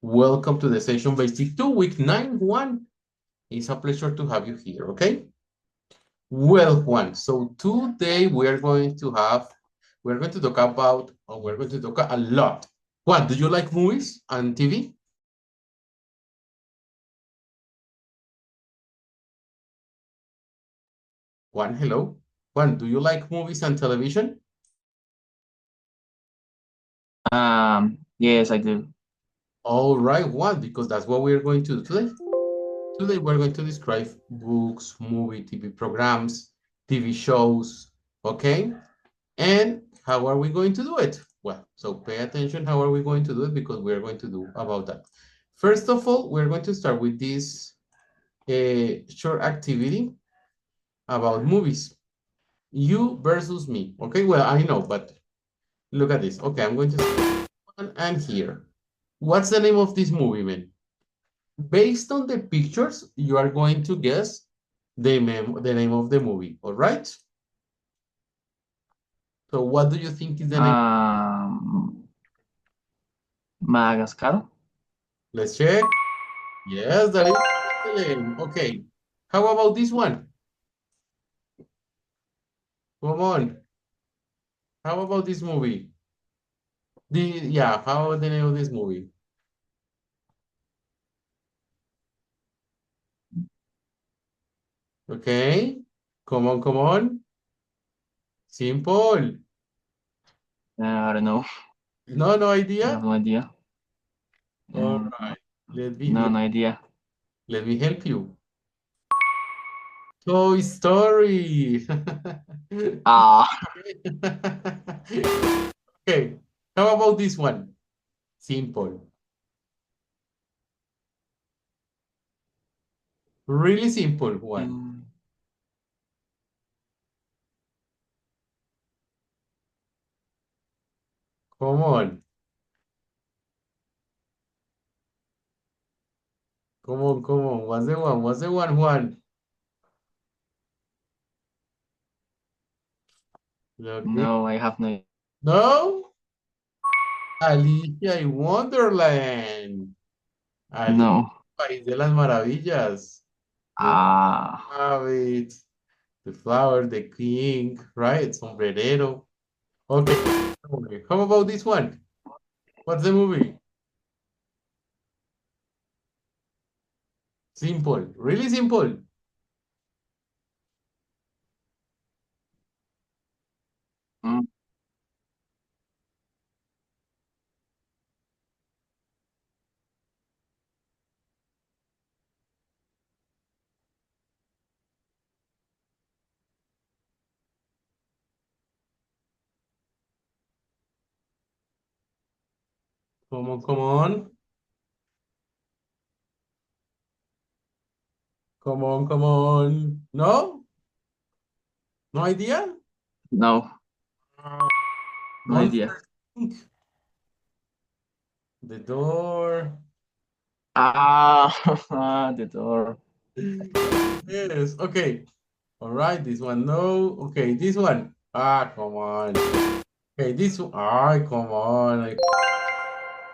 Welcome to the session basic 2, week 9-1. It's a pleasure to have you here, okay? Well, Juan, so today we're going to talk about, or we're going to talk a lot. Juan, do you like movies and TV? Juan, hello. Juan, do you like movies and television? Yes, I do. All right, Juan, because that's what we're going to do today. Today we're going to describe books, movie, TV programs, TV shows, okay? And how are we going to do it? Well, so pay attention, how are we going to do it? Because we're going to do about that. First of all, we're going to start with this short activity about movies. You versus me. Okay, well, I know, but look at this. Okay, I'm going to start one and here. What's the name of this movie, man? Based on the pictures, you are going to guess the name of the movie, all right? So what do you think is the name? Madagascar? Let's check. Yes, that is excellent. Okay. How about this one? Come on. How about this movie? How about the name of this movie? Okay. Come on, come on. Simple. I don't know. No, no I idea? have no idea. All Uh, right. Let me no, let, no idea. let me help you. Toy Story. Ah, Okay. How about this one? Simple. Really simple one. mm, Come on. Come on, come on. What's the one? What's the one, Juan? Look it. no, I have no. No? Alicia in Wonderland. Alicia, No. País de las Maravillas. The Ah, Rabbit, the flower, the king, right? Sombrerero. Okay. Okay. How about this one? What's the movie? Simple. Really simple. mm, Come on, come on. Come on, come on. No? No idea? no, Uh, no idea. Monster Inc. The door. Ah, the door. Yes. Okay. All right. This one. No. Okay. This one. Ah, come on. Okay. This one. Ah, come on.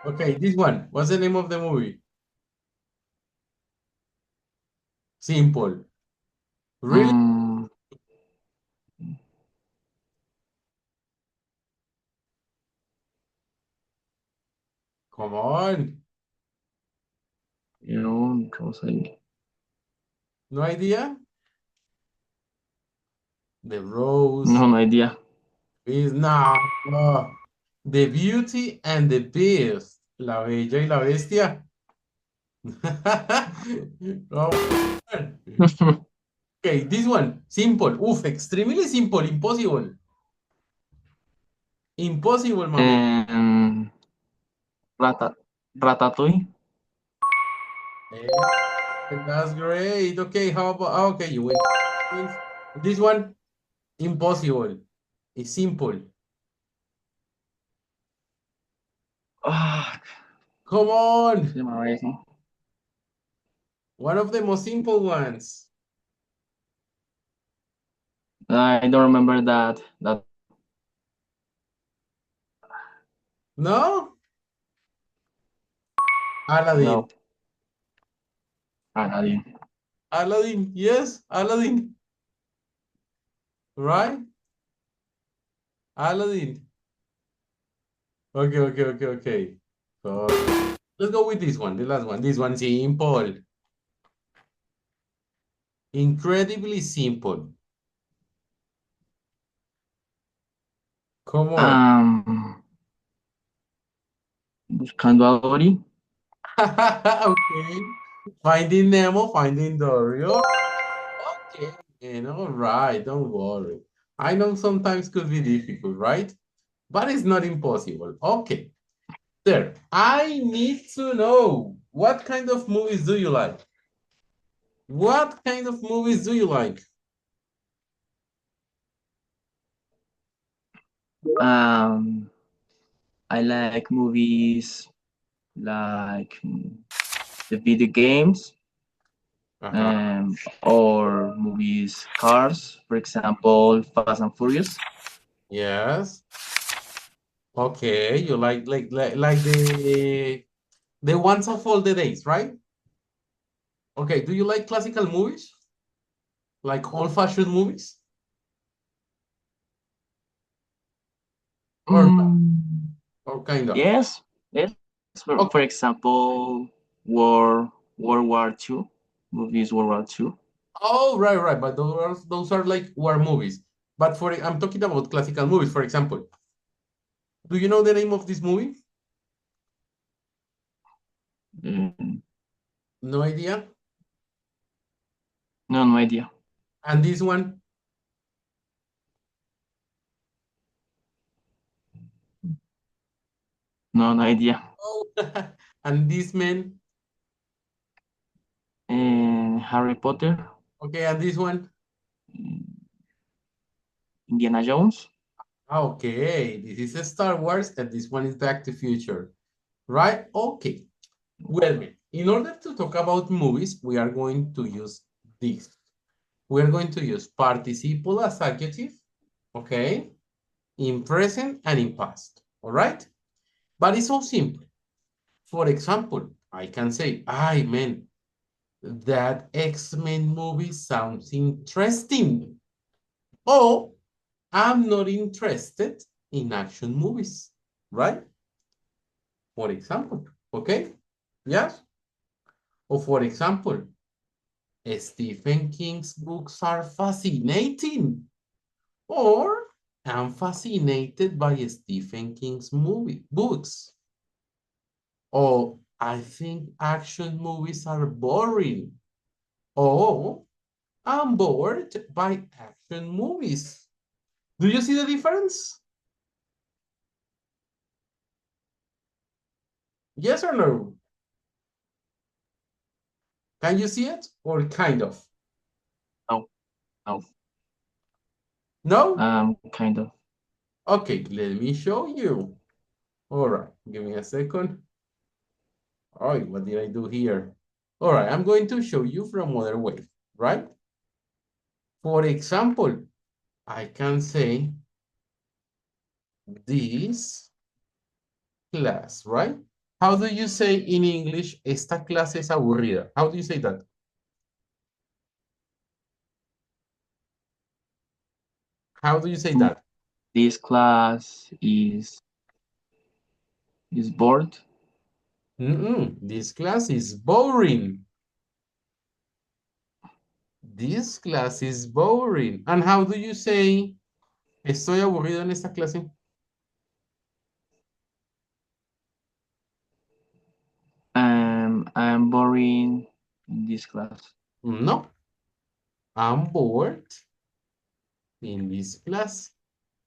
Okay. This one. What's the name of the movie? Simple. Really? Mm, Come on. ¿cómo se dice? No idea? The Rose No, no idea. is no. No. The Beauty and the Beast. La Bella y la Bestia. Come on. Okay, this one. Simple. Uf, extremely simple. Impossible. Impossible, mami. Em, Rata, Ratatouille. Eh, that's great. Okay, how about okay, you win. This one, impossible. It's simple. Ah, Come ¿cómo se on. llamaba eso? One of the most simple ones. I don't remember that. That No? Aladdin. No. Aladdin. Aladdin, yes, Aladdin. Right? Aladdin. Okay. So let's go with this one, the last one. This one simple. Incredibly simple. Come on. Buscando a Dory. Okay. Finding Nemo, Finding Dory. Okay. And all right, don't worry. I know sometimes could be difficult, right? But it's not impossible. Okay. There. I need to know what kind of movies do you like? What kind of movies do you like? I like movies like the video games, Uh-huh. or movies Cars, for example, Fast and Furious. Yes. Okay. You like the ones of all the days, right? Okay. Do you like classical movies? Like old-fashioned movies? Or not? Mm, Or kind of? yes, yes. For Okay. example, World War II, movies World War II. Oh, right. But those are like war movies. But I'm talking about classical movies, for example. Do you know the name of this movie? Mm, No idea. no, no idea. And this one? No, no idea. Oh, and this man? And Harry Potter, Okay, and this one? mm, Indiana Jones. Okay, this is a Star Wars, and this one is Back to Future, right? Okay. Well, in order to talk about movies, we are going to use this. We're going to use participle as adjective, okay, in present and in past, all right? But it's so simple. For example, I can say, I man, that X-Men movie sounds interesting. Or I'm not interested in action movies, right? For example, okay? Yes? Or for example, Stephen King's books are fascinating. Or I'm fascinated by Stephen King's books. Or I think action movies are boring. Or I'm bored by action movies. Do you see the difference? Yes or no? Can you see it? Or kind of? No, no. No? Kind of. Okay, let me show you. All right, give me a second. All right, what did I do here? All right, I'm going to show you from other way, right? For example, I can say this class, right? How do you say in English, esta clase es aburrida? How do you say that? How do you say that? This class is bored. This class is boring. This class is boring. And how do you say, estoy aburrido en esta clase? I'm boring in this class. No, I'm bored in this class.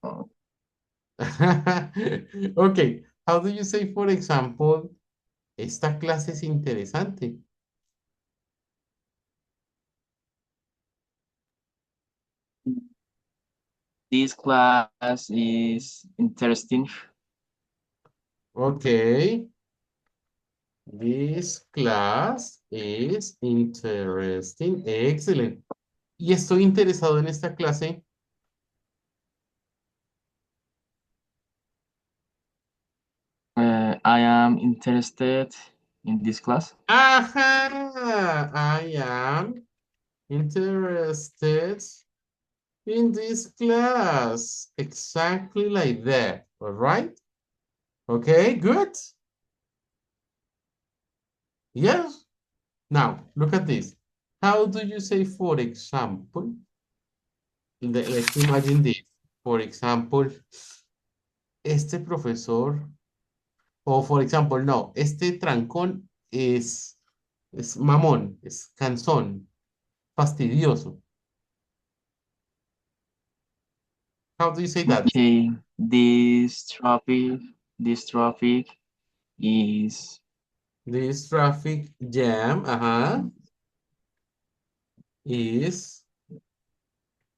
Oh, Okay, how do you say, for example, esta clase es interesante? this class is interesting. Okay, this class is interesting. Excellent. Y estoy interesado en esta clase. I am interested in this class? Aha! I am interested in this class. Exactly like that. All right? Okay, good. Yes. Now, look at this. How do you say, for example, let's imagine this. For example, este profesor, o for example, no, este trancón es mamón, es cansón, fastidioso. How do you say that? Okay, this traffic is This traffic jam, is,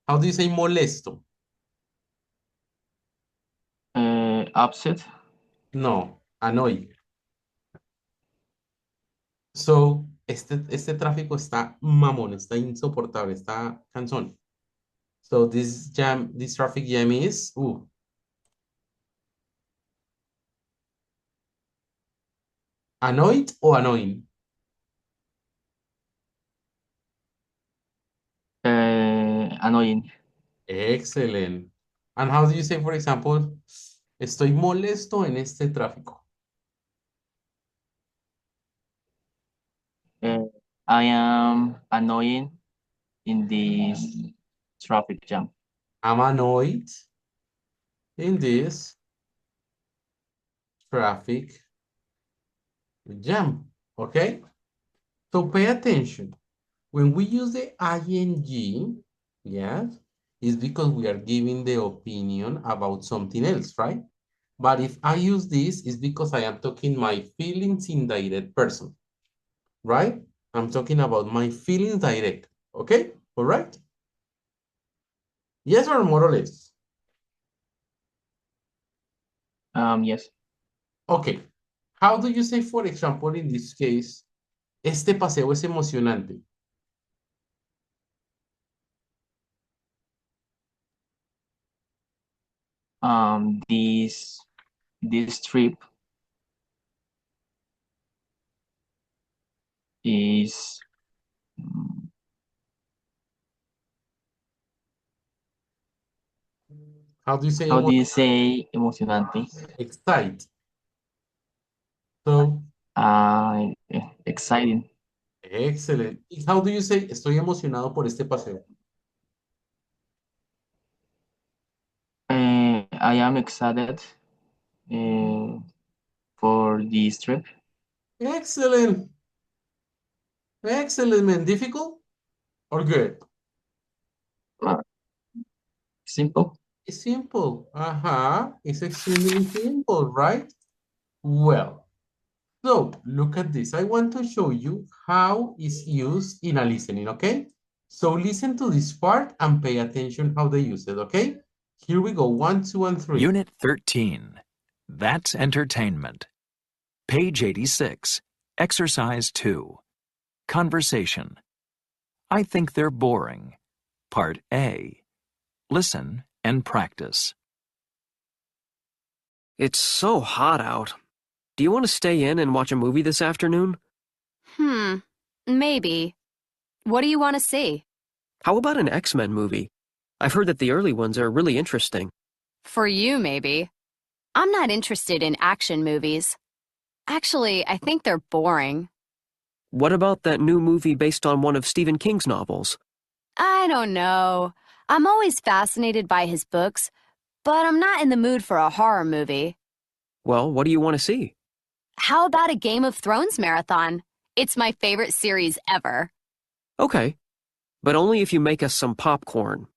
how do you say molesto? upset. No, annoy. So, este tráfico está mamón, está insoportable, está cansón. So, this traffic jam is, annoyed o annoying? Annoying. Excellent. And how do you say, for example, estoy molesto en este tráfico? Uh, I am annoying in this traffic jam. I'm annoyed in this traffic jam. Okay? So pay attention. When we use the ing, yes, it's because we are giving the opinion about something else, right? But if I use this, it's because I am talking my feelings in direct person, right? I'm talking about my feelings direct. Okay? All right? Yes or more or less? Yes. Okay. How do you say, for example, in this case, este paseo es emocionante? This trip is mm, How do you say how do you say emocionante? excite? So, Uh, Exciting. excellent. ¿Y how do you say estoy emocionado por este paseo? I am excited uh, for this trip. Excellent. Excellent, man. Difficult or good? Uh, Simple. It's simple. It's extremely simple, right? Well, so look at this. I want to show you how it's used in a listening, okay? So listen to this part and pay attention how they use it, okay? Here we go. 1, 2, and 3. Unit 13. That's entertainment. Page 86. Exercise 2. Conversation. I think they're boring. Part A. Listen and practice. It's so hot out. Do you want to stay in and watch a movie this afternoon? Maybe. What do you want to see? How about an X-Men movie? I've heard that the early ones are really interesting. For you, maybe. I'm not interested in action movies. Actually, I think they're boring. What about that new movie based on one of Stephen King's novels? I don't know. I'm always fascinated by his books, but I'm not in the mood for a horror movie. Well, what do you want to see? How about a Game of Thrones marathon? It's my favorite series ever. Okay, but only if you make us some popcorn.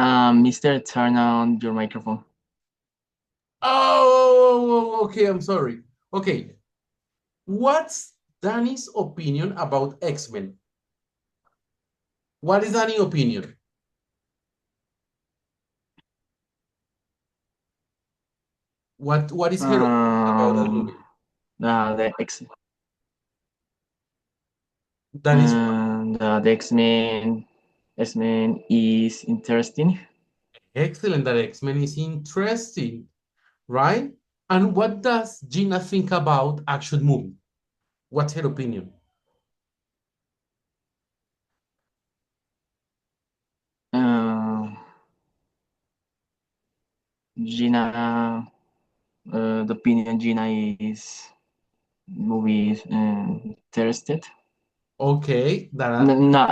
Mr. Turn on your microphone. Oh, okay, I'm sorry. Okay, what's Danny's opinion about X-Men? What is Danny's opinion? What is her opinion about that movie? The X Danny's the X-Men is interesting. excellent. That X-Men is interesting, right? And what does Gina think about action movie? What's her opinion? Gina, the opinion Gina is movies interested. Okay, that No, no,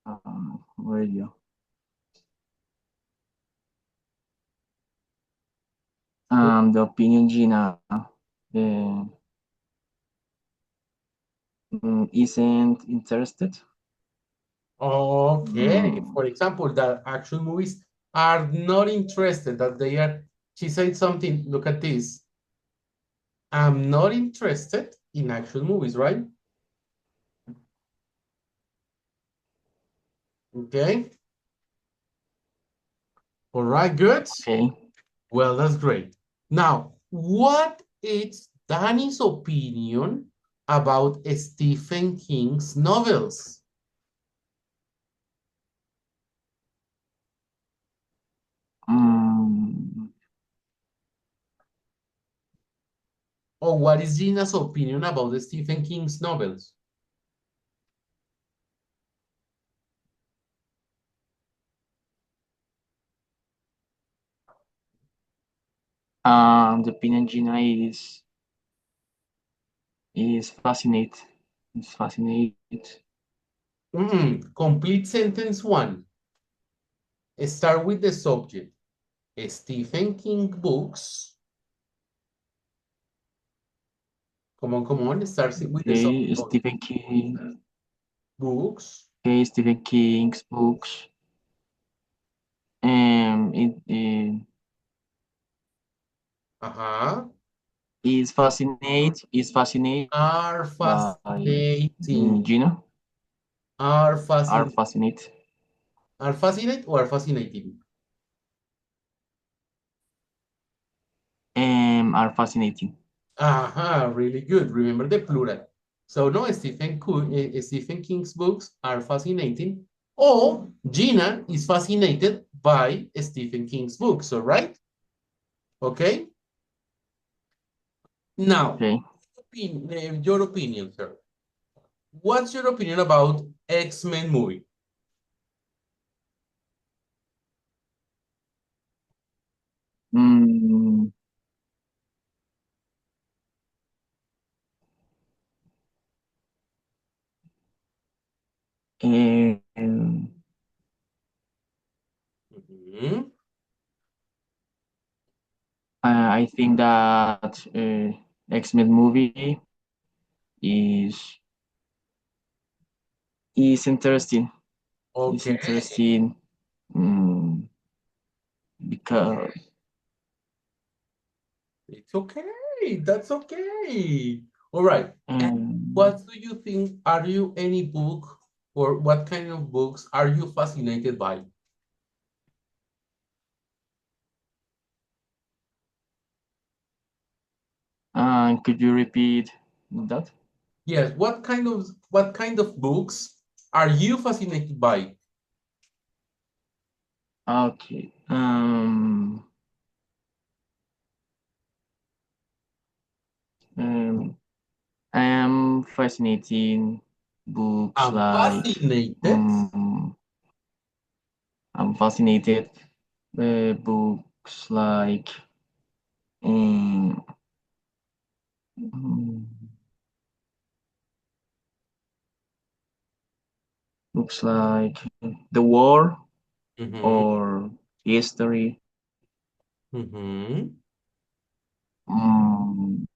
no. Radio. The opinion Gina isn't interested. okay. For example, that action movies are not interested, that they are, she said something, look at this. I'm not interested in action movies, right? Okay. All right, good. Okay. Well, that's great. Now, what is Danny's opinion about Stephen King's novels? Or what is Gina's opinion about the Stephen King's novels? The opinion Gina is fascinated. Is fascinated. Complete sentence one. Start with the subject. Stephen King books. Come on. Start with the Okay, subject. Stephen King. Books. Okay, Stephen King's books. It Uh-huh. is fascinated Are by fascinating. Gina. Are Are fascinating. fascinated. Are fascinate or are fascinating? Are fascinating. Aha, really good. Remember the plural. So no, Stephen King's books are fascinating. Or Gina is fascinated by Stephen King's books, all right? Okay? Now, Okay. your opinion, sir. What's your opinion about X-Men movie? Mm, um, Mhm. I think that X-Men movie is is interesting. Is Okay, interesting because it's okay. That's okay. All right. And um, what do you think? Are you any book or what kind of books are you fascinated by? could you repeat that? Yes, what kind of books are you fascinated by? Okay. I am fascinating books I'm like fascinated. um, I'm fascinated books like um, mm, books like the war Mm-hmm. or history, Mm-hmm. um,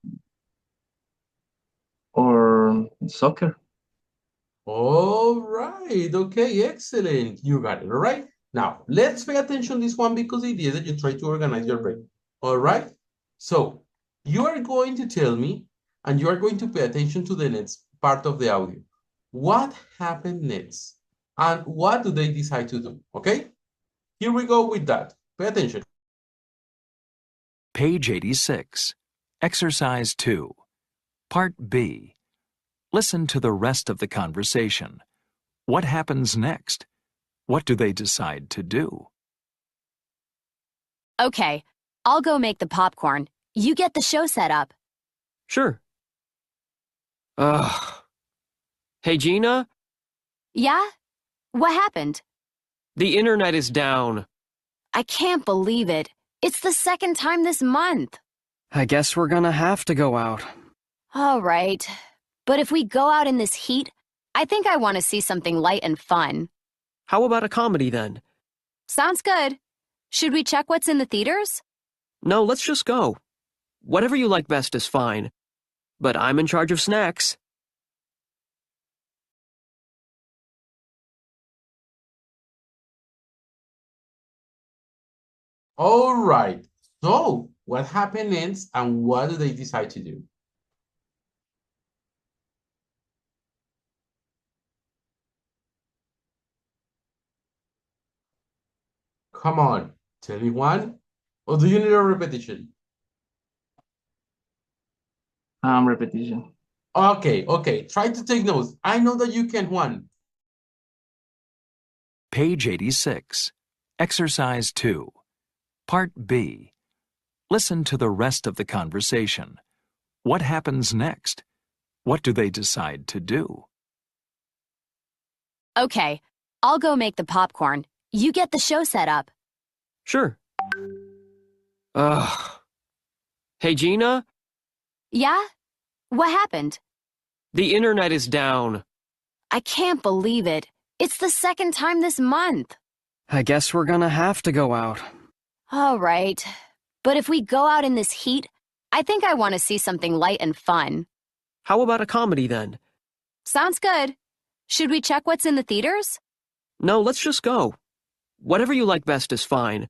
or Soccer. All right. Okay, excellent. You got it. All right. Now, let's pay attention to this one because it is that you try to organize your brain. All right. So, you are going to tell me, and you are going to pay attention to the next part of the audio. What happened next? And what do they decide to do? Okay? Here we go with that. Pay attention. Page 86. Exercise 2. Part B. Listen to the rest of the conversation. What happens next? What do they decide to do? Okay, I'll go make the popcorn. You get the show set up. Sure. Ugh. Hey, Gina, Yeah? What happened? the internet is down. I can't believe it. It's the second time this month. I guess we're gonna have to go out. All right. But if we go out in this heat, I think I want to see something light and fun. How about a comedy then? Sounds good. Should we check what's in the theaters? No, let's just go. Whatever you like best is fine. But I'm in charge of snacks. All right. So, what happened next and what do they decide to do? Come on, tell me one. Or do you need a repetition? Repetition. Okay, okay. Try to take notes. I know that you can one. Page 86. Exercise 2. Part B. Listen to the rest of the conversation. What happens next? What do they decide to do? Okay, I'll go make the popcorn. You get the show set up. Sure. Ugh. Hey, Gina, Yeah? What happened? the internet is down. I can't believe it. It's the second time this month. I guess we're gonna have to go out. All right. But if we go out in this heat, I think I want to see something light and fun. How about a comedy then? Sounds good. Should we check what's in the theaters? No, let's just go. Whatever you like best is fine.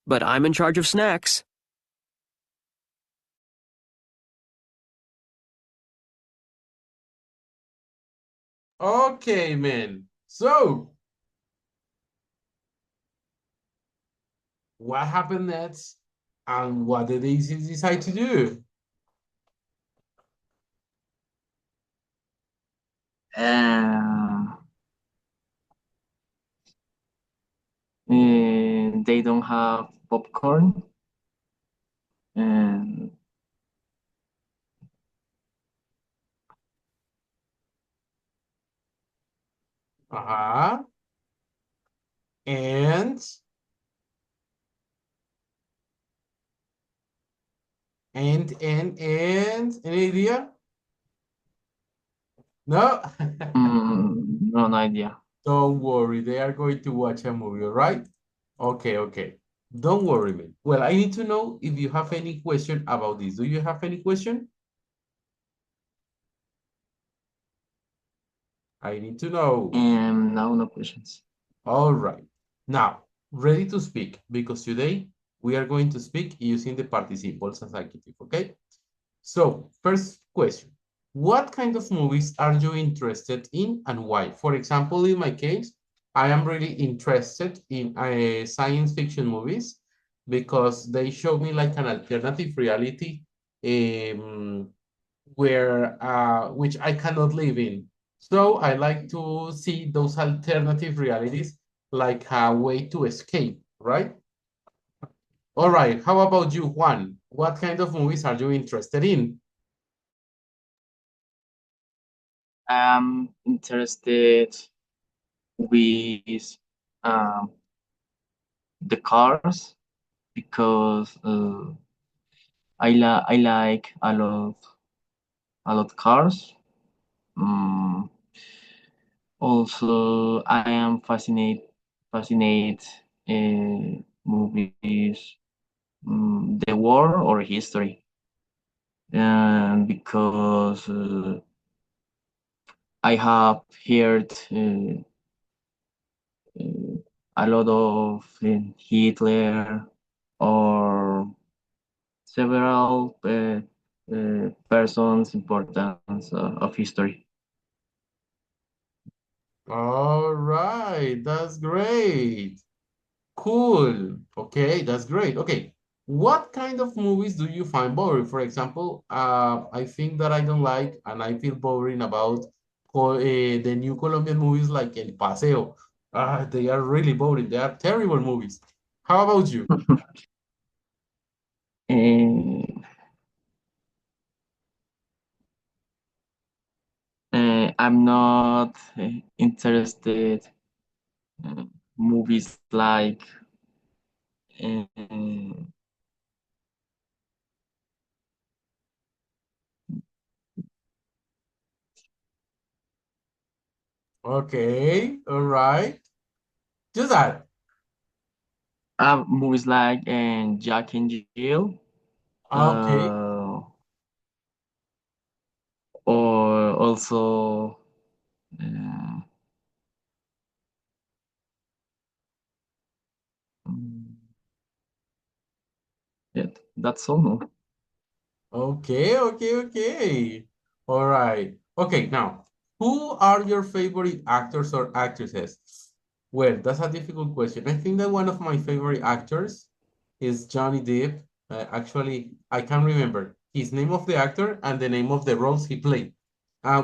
But I'm in charge of snacks. Okay, man. So, what happened next and what did they decide to do? They don't have popcorn. And Uh-huh. And any idea? No? no idea. Don't worry, they are going to watch a movie, all right? Okay, okay. Don't worry, man. Well, I need to know if you have any question about this. Do you have any question? I need to know. No questions. All right. Now, ready to speak because today we are going to speak using the participles executive, okay? So, first question. What kind of movies are you interested in and why? For example, in my case, I am really interested in science fiction movies because they show me like an alternative reality where which I cannot live in. So I like to see those alternative realities like a way to escape, right? All right, how about you, Juan? What kind of movies are you interested in? I'm interested with the cars because I like a lot cars. Also, I am fascinated movies, the war or history, and because I have heard a lot of Hitler or several persons importance of history. All right, that's great. Cool. Okay, that's great. Okay, what kind of movies do you find boring? For example, I think that I don't like and I feel boring about the new Colombian movies like El Paseo. They are really boring. They are terrible movies. How about you? And I'm not interested movies like uh, Okay, all right. Just that. movies like Jack and Jill, Okay. or also uh, mm, yeah, that's all. No? Okay, okay, okay. All right. Okay, now, who are your favorite actors or actresses? Well, that's a difficult question. I think that one of my favorite actors is Johnny Depp. Actually, I can't remember his name of the actor and the name of the roles he played,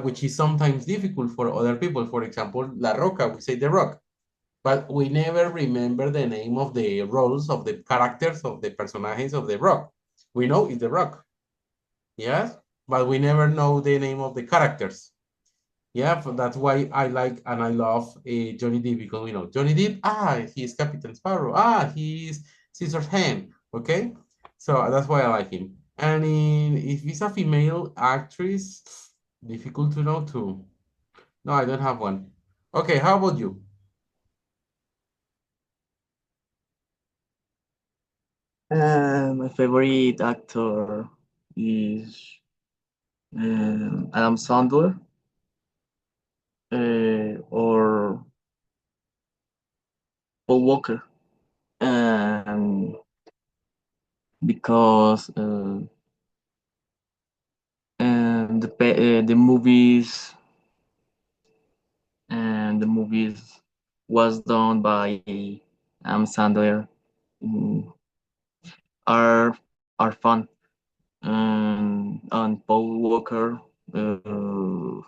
which is sometimes difficult for other people. For example, La Roca, we say The Rock, but we never remember the name of the roles of the characters of the personajes of The Rock. We know it's The Rock, yes, but we never know the name of the characters. Yeah, that's why I like and I love Johnny Depp because we know Johnny Depp. He's Captain Sparrow. He's Caesar's hand. Okay, so that's why I like him. And if he's a female actress, difficult to know too. No, I don't have one. Okay, how about you? My favorite actor is Adam Sandler or Paul Walker, and because the movies and the movies was done by Sandler mm, are are fun. And Paul Walker, uh,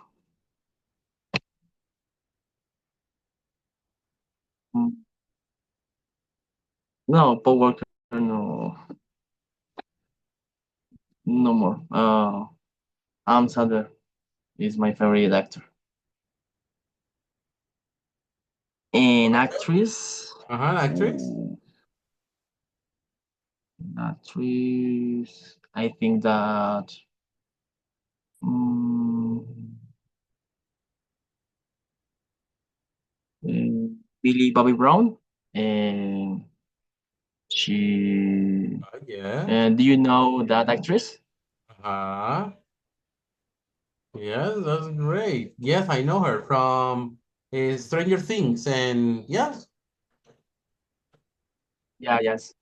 mm, no, Paul Walker, no, no more. Sandler is my favorite actor. And actress, Actress. actress, I think that um, Billy Bobby Brown, and she. Yeah. And do you know that actress? Uh-huh. Yes, that's great. Yes, I know her from Stranger Things, and yes, Yeah, yes,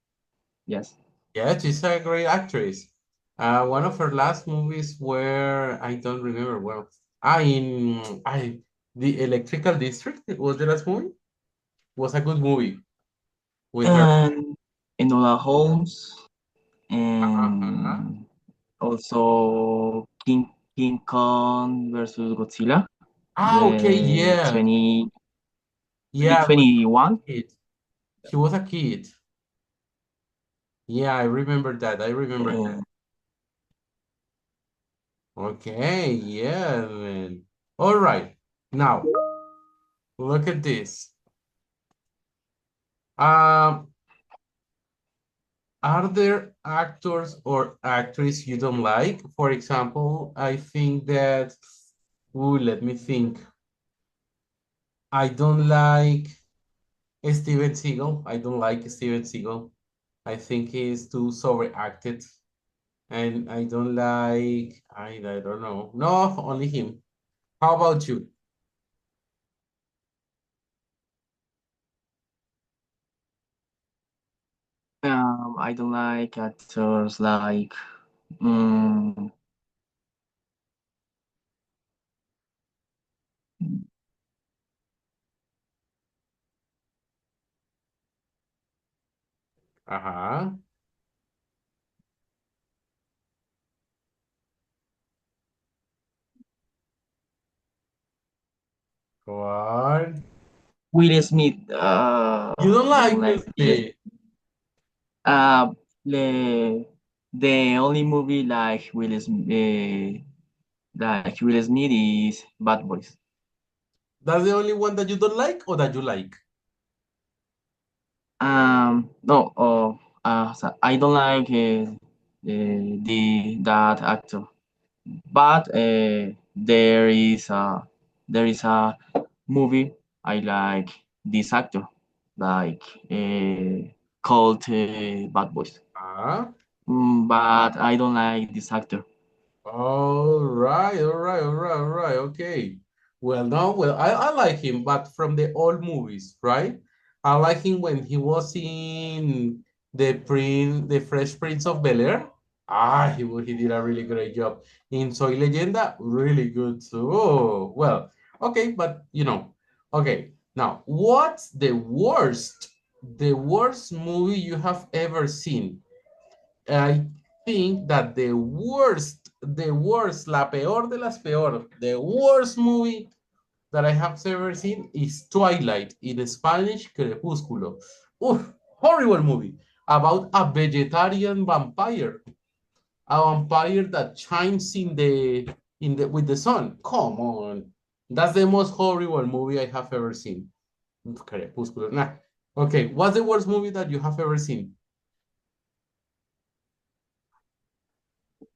yes. yeah, she's a great actress. One of her last movies were I don't remember well. In the Electrical District was the last movie. Was a good movie with her. And Enola Holmes, Uh-huh. and also King Kong versus Godzilla, Okay, the yeah, 20, yeah, when she was 2021. a kid. She was a kid. Yeah, I remember that. I remember that. Uh, Okay, yeah, man. All right. Now, look at this. Um, are there actors or actresses you don't like? For example, I think that, let me think. I don't like Steven Seagal. I don't like Steven Seagal. I think he's too overacted. And I don't like, I don't know. No, only him. How about you? I don't like actors like mm, Uh-huh. Go on. Will Smith. You don't I don't like Will like. Yes. Smith. Uh, the only movie like Will Smith is Bad Boys. That's the only one that you don't like or that you like? No. So I don't like the that actor, but there is a movie I like this actor, like called Bad Boys. Ah. But I don't like this actor. All right, all right, all right, all right. Okay. Well, no, well, I like him, but from the old movies, right? I like him when he was in the Fresh Prince of Bel-Air. He did a really great job. In Soy Leyenda, really good too. Oh, well, okay, but okay. Now, what's the worst movie you have ever seen? I think that the worst, la peor de las peor, the worst movie that I have ever seen is Twilight, in Spanish, Crepúsculo. Oof, horrible movie about a vegetarian vampire, a vampire that shines in the with the sun. Come on, that's the most horrible movie I have ever seen. Crepúsculo, nah. Okay, what's the worst movie that you have ever seen?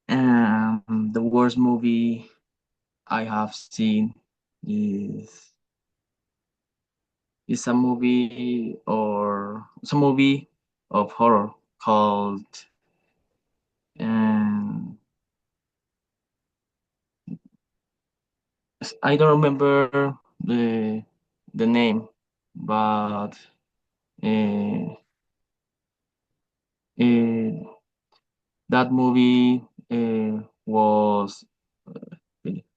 The worst movie I have seen is is a movie or it's a movie of horror called um, I don't remember the name, but uh, uh, that movie was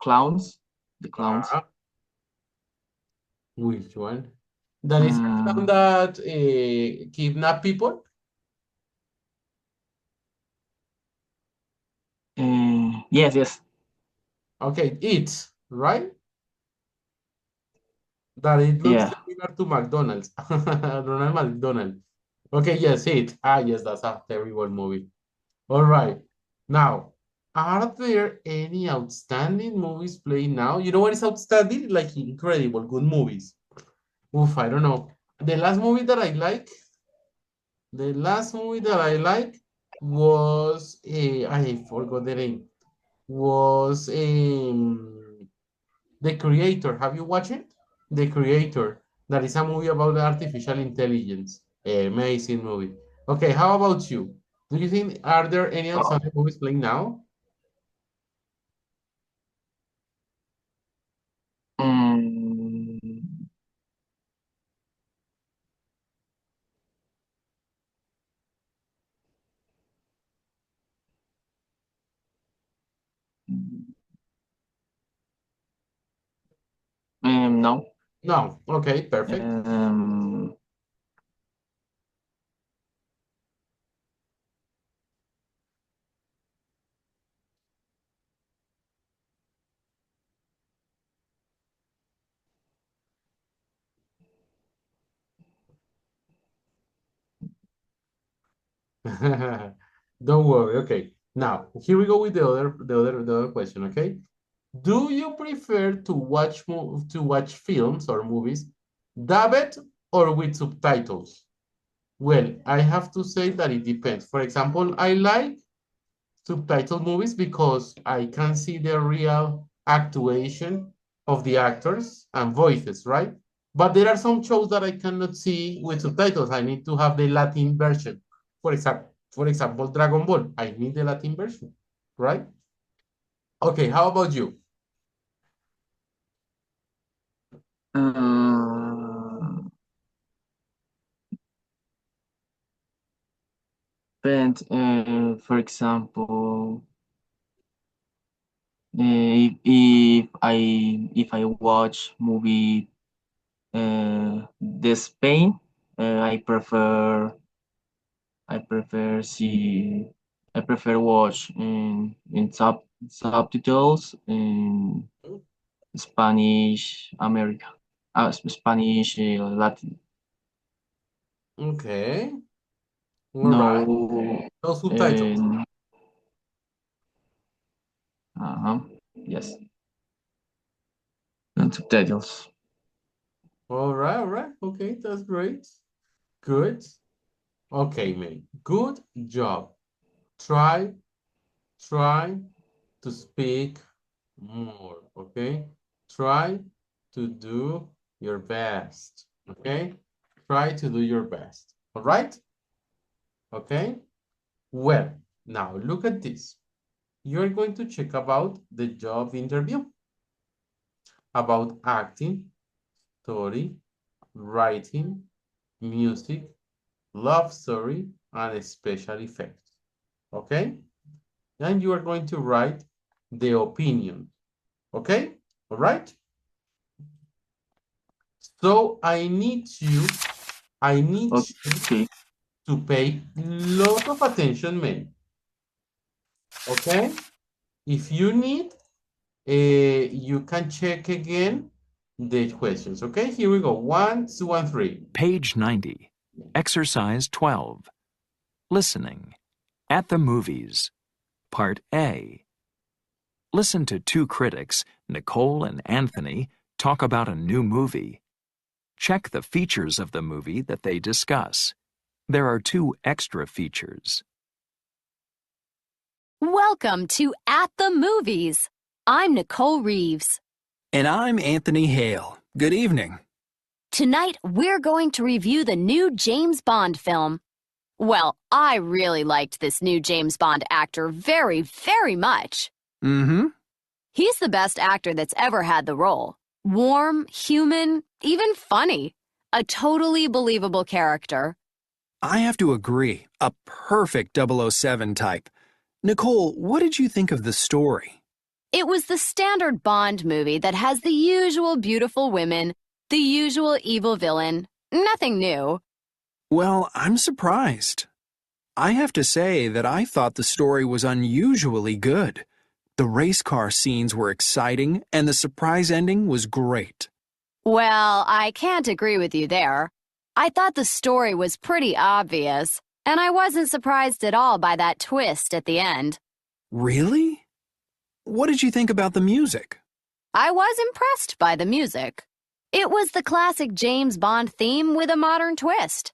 clowns, the clowns. Ah, which one? That is a clown Um, that kidnap people? yes, yes, Okay, it, right? That it looks yeah. similar to McDonald's. Ronald McDonald. Okay, yes, it. Yes, that's a terrible movie. All right. Now, are there any outstanding movies playing now? You know what is outstanding? Like incredible, good movies. Oof, I don't know. The last movie that I like The last movie that I like was I forgot the name. Was The Creator. Have you watched it? The Creator. That is a movie about artificial intelligence. Amazing movie. Okay, how about you? Do you think are there any Oh, outstanding movies playing now? mm, no. No. Okay, perfect. Um, Don't worry. Okay. Now, here we go with the other question, okay? Do you prefer to watch films or movies dubbed or with subtitles? Well, I have to say that it depends. For example, I like subtitle movies because I can see the real actuation of the actors and voices, right? But there are some shows that I cannot see with subtitles. I need to have the Latin version. For example, Dragon Ball. I need the Latin version, right? Okay, how about you? uh, depends. For example, if I watch movie the Spain, I prefer see I prefer watch in subtitles in Spanish America, Spanish Latin. Okay. All right. No, No subtitles. uh-huh, yes, and subtitles. All right, all right. Okay, that's great. Good. Okay, man. Good job. Try to speak more, okay? Try to do your best, okay? Try to do your best, all right? Okay? Well, now look at this. You're going to check about the job interview, about acting, story, writing, music, love story, and special effects, okay? And you are going to write the opinion, okay? All right? So I need you Okay, to pay lot of attention, man. Okay? If you need, you can check again the questions. Okay, here we go. 1, 2, and 3. Page 90. Exercise 12. Listening. At the movies. Part A. Listen to two critics, Nicole and Anthony, talk about a new movie. Check the features of the movie that they discuss. There are two extra features. Welcome to At the Movies. I'm Nicole Reeves. And I'm Anthony Hale. Good evening. Tonight, we're going to review the new James Bond film. Well, I really liked this new James Bond actor very, very much. Mm-hmm. He's the best actor that's ever had the role. Warm, human, even funny. A totally believable character. I have to agree. A perfect 007 type. Nicole, what did you think of the story? It was the standard Bond movie that has the usual beautiful women, the usual evil villain. Nothing new. Well, I'm surprised. I have to say that I thought the story was unusually good. The race car scenes were exciting, and the surprise ending was great. Well, I can't agree with you there. I thought the story was pretty obvious, and I wasn't surprised at all by that twist at the end. Really? What did you think about the music? I was impressed by the music. It was the classic James Bond theme with a modern twist.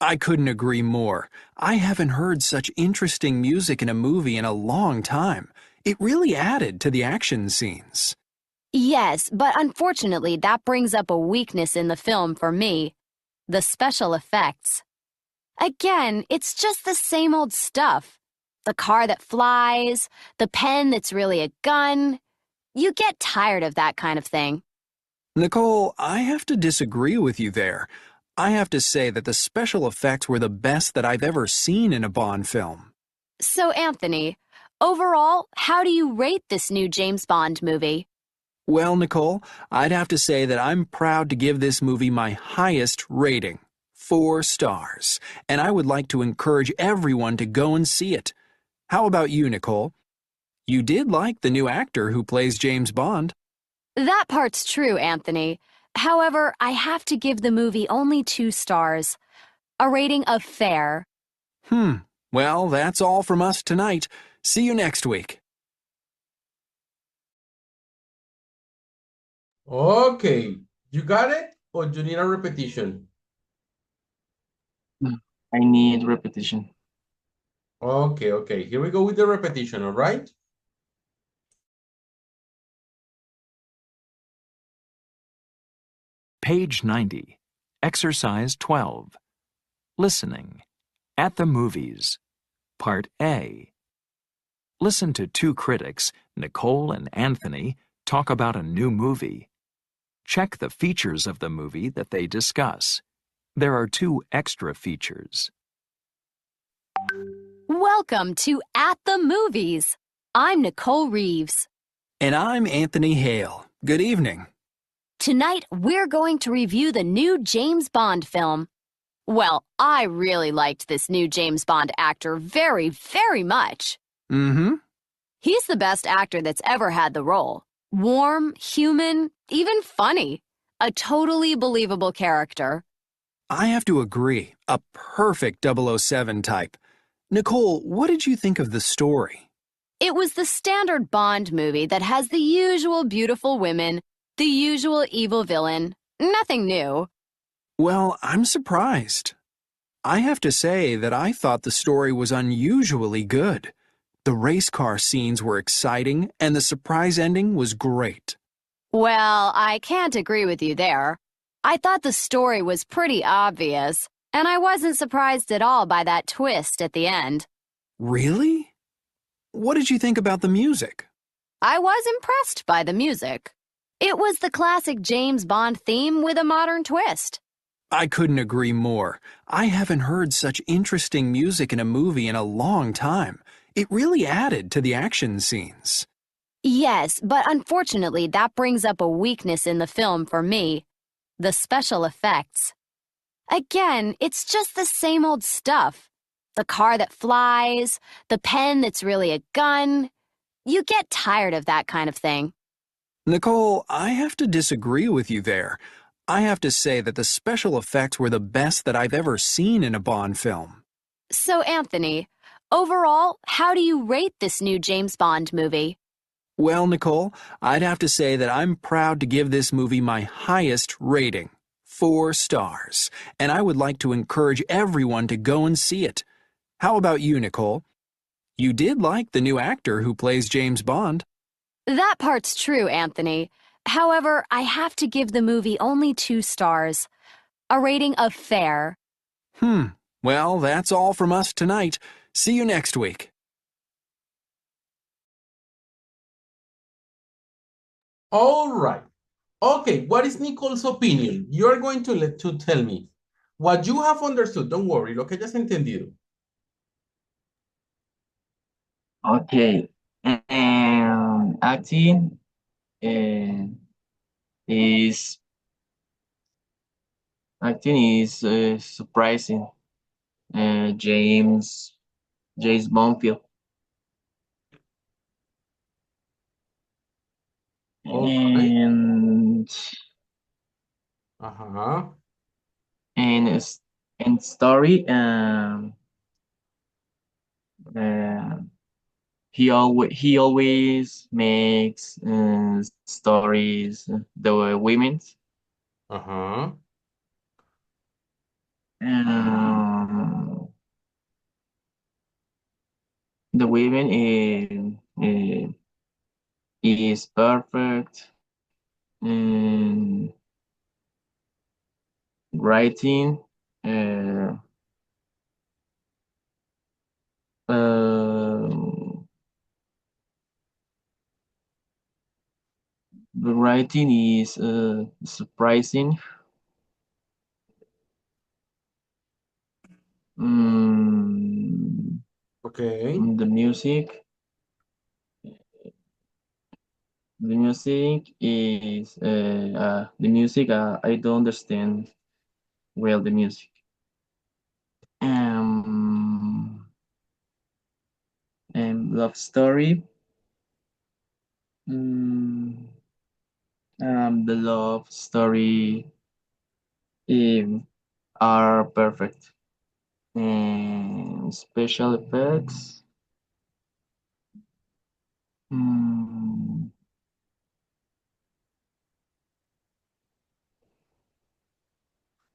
I couldn't agree more. I haven't heard such interesting music in a movie in a long time. It really added to the action scenes. Yes, but unfortunately, that brings up a weakness in the film for me. The special effects. Again, it's just the same old stuff. The car that flies, the pen that's really a gun. You get tired of that kind of thing. Nicole, I have to disagree with you there. I have to say that the special effects were the best that I've ever seen in a Bond film. So, Anthony, overall, how do you rate this new James Bond movie? Well, Nicole, I'd have to say that I'm proud to give this movie my highest rating, 4 stars, and I would like to encourage everyone to go and see it. How about you, Nicole? You did like the new actor who plays James Bond. That part's true, Anthony. However, I have to give the movie only 2 stars. A rating of fair. Well, that's all from us tonight. See you next week. Okay, you got it? Or do you need a repetition? I need repetition. Okay, here we go with the repetition, all right? Page 90. Exercise 12. Listening. At the movies. Part A. Listen to two critics, Nicole and Anthony, talk about a new movie. Check the features of the movie that they discuss. There are 2 extra features. Welcome to At the Movies. I'm Nicole Reeves. And I'm Anthony Hale. Good evening. Tonight, we're going to review the new James Bond film. Well, I really liked this new James Bond actor very, very much. Mm-hmm. He's the best actor that's ever had the role. Warm, human, even funny. A totally believable character. I have to agree. A perfect 007 type. Nicole, what did you think of the story? It was the standard Bond movie that has the usual beautiful women, the usual evil villain. Nothing new. Well, I'm surprised. I have to say that I thought the story was unusually good. The race car scenes were exciting, and the surprise ending was great. Well, I can't agree with you there. I thought the story was pretty obvious, and I wasn't surprised at all by that twist at the end. Really? What did you think about the music? I was impressed by the music. It was the classic James Bond theme with a modern twist. I couldn't agree more. I haven't heard such interesting music in a movie in a long time. It really added to the action scenes. Yes, but unfortunately, that brings up a weakness in the film for me. The special effects. Again, it's just the same old stuff. The car that flies, the pen that's really a gun. You get tired of that kind of thing. Nicole, I have to disagree with you there. I have to say that the special effects were the best that I've ever seen in a Bond film. So, Anthony, overall, how do you rate this new James Bond movie? Well, Nicole, I'd have to say that I'm proud to give this movie my highest rating, 4 stars, and I would like to encourage everyone to go and see it. How about you, Nicole? You did like the new actor who plays James Bond. That part's true, Anthony. However, I have to give the movie only 2 stars. A rating of fair. Well, that's all from us tonight. See you next week. All right. Okay, what is Nicole's opinion? You're going to tell me what you have understood. Don't worry, lo que hayas entendido. Okay. Acting is surprising. James Bondfield. Okay. And Uh-huh. and story he always makes stories the women's Uh-huh. the women is perfect and writing the writing is surprising. Okay. The music is I don't understand well the music. And love story. The love story are perfect. And special effects.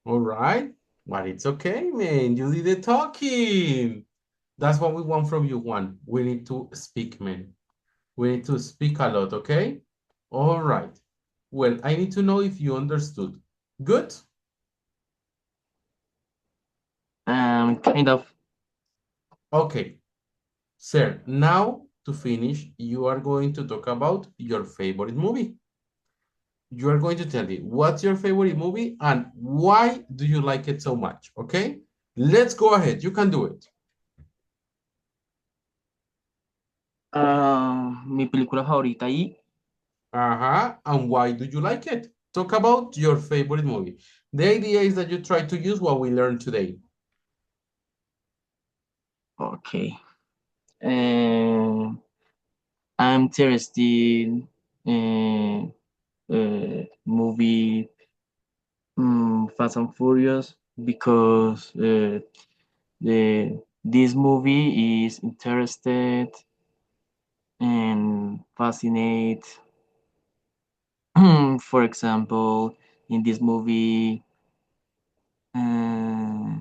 All right. But it's okay, man. You did the talking. That's what we want from you, Juan. We need to speak, man. We need to speak a lot, okay? All right. Well, I need to know if you understood. Good? Kind of. Okay. Sir, now to finish, you are going to talk about your favorite movie. You are going to tell me what's your favorite movie and why do you like it so much, okay? Let's go ahead. You can do it. Mi película favorita y And why do you like it? Talk about your favorite movie. The idea is that you try to use what we learned today. okay. I'm interested in movie Fast and Furious because this movie is interested and fascinate. For example, in this movie, uh,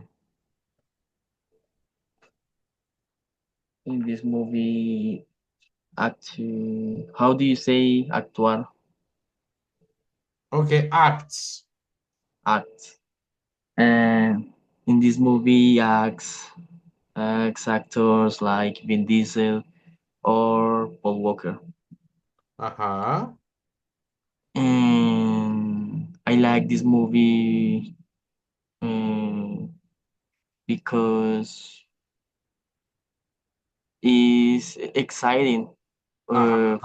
in this movie, how do you say actuar? Okay, acts. Act. And in this movie, actors like Vin Diesel or Paul Walker. Uh-huh. And I like this movie because it's exciting uh,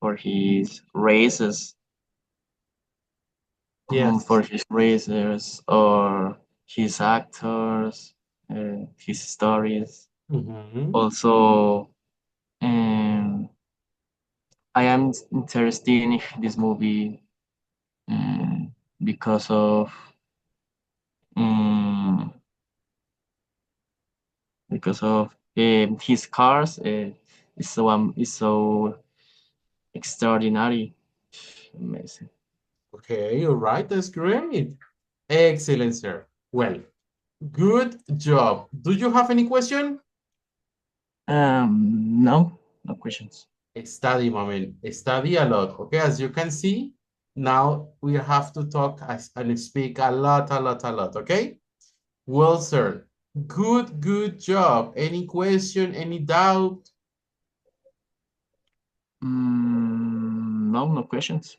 for his races, Yes. for his racers or his actors, his stories. Mm-hmm. Also, um, I am interested in this movie um, because of um, his cars. Is so extraordinary, amazing. Okay, all right, that's great. Excellent, sir. Well, good job. Do you have any question? No, no questions. Study, Mamel. Study a lot. Okay, as you can see, now we have to talk and speak a lot, a lot, a lot. Okay? Well, sir. Good job. Any question, any doubt? No, no questions.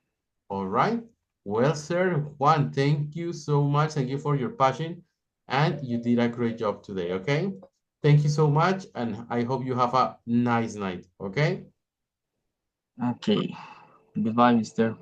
All right. Well, sir, Juan, thank you so much. Thank you for your passion. And you did a great job today, okay? Thank you so much. And I hope you have a nice night, okay? Okay. Goodbye, mister.